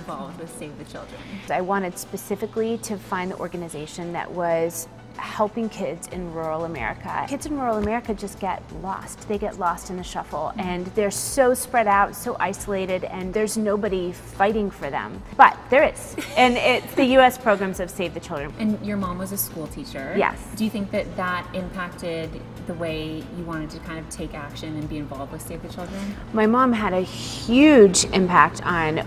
involved with Save the Children? I wanted specifically to find the organization that was helping kids in rural America. Kids in rural America just get lost. They get lost in the shuffle, and they're so spread out, so isolated, and there's nobody fighting for them. But there is, and it's the U.S. programs of Save the Children. And your mom was a school teacher. Yes. Do you think that that impacted the way you wanted to kind of take action and be involved with Save the Children? My mom had a huge impact on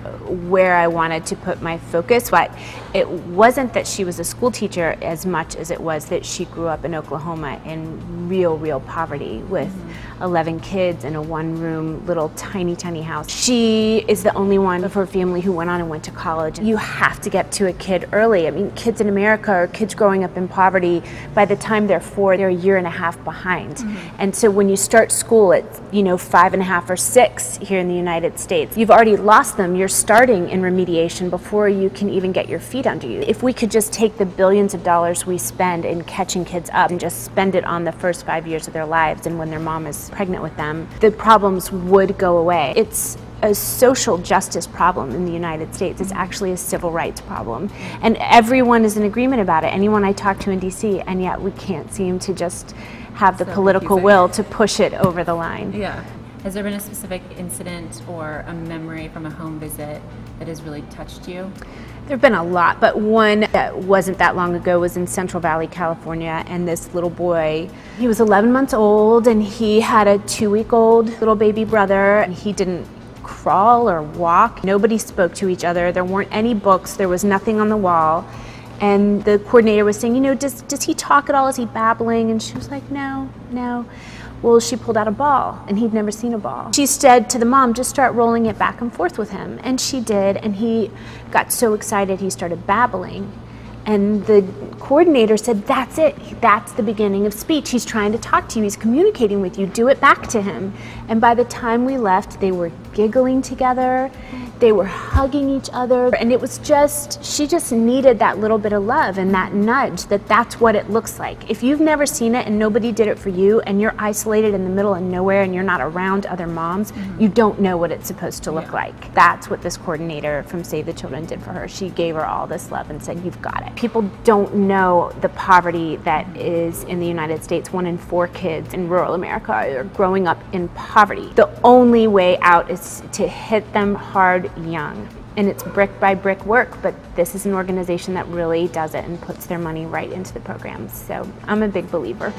where I wanted to put my focus, but it wasn't that she was a school teacher as much as it was that she grew up in Oklahoma in real poverty with 11 kids in a one-room little tiny house. She is the only one of her family who went on and went to college. You have to get to a kid early. I mean, kids in America or kids growing up in poverty, by the time they're 4, they're a year and a half behind. And so when you start school at 5.5 or 6 here in the United States, you've already lost them. You're starting in remediation before you can even get your feet under you. If we could just take the billions of dollars we spend in catching kids up and just spend it on the first 5 years of their lives and when their mom is pregnant with them, the problems would go away. It's a social justice problem in the United States. It's actually a civil rights problem. And everyone is in agreement about it. Anyone I talk to in DC, and yet we can't seem to just have the political will to push it over the line. Yeah. Has there been a specific incident or a memory from a home visit that has really touched you? There have been a lot, but one that wasn't that long ago was in Central Valley, California, and this little boy, he was 11 months old, and he had a 2-week-old little baby brother, and he didn't crawl or walk. Nobody spoke to each other. There weren't any books. There was nothing on the wall. And the coordinator was saying, does he talk at all? Is he babbling? And she was like, no. Well, she pulled out a ball, and he'd never seen a ball. She said to the mom, just start rolling it back and forth with him. And she did, and he got so excited he started babbling. And the coordinator said, that's it. That's the beginning of speech. He's trying to talk to you. He's communicating with you. Do it back to him. And by the time we left, they were giggling together. They were hugging each other. And it was just, she just needed that little bit of love and that nudge that that's what it looks like. If you've never seen it and nobody did it for you and you're isolated in the middle of nowhere and you're not around other moms, you don't know what it's supposed to look like. That's what this coordinator from Save the Children did for her. She gave her all this love and said, you've got it. People don't know the poverty that is in the United States. 1 in 4 kids in rural America are growing up in poverty. The only way out is to hit them hard young. And it's brick by brick work, but this is an organization that really does it and puts their money right into the programs. So I'm a big believer.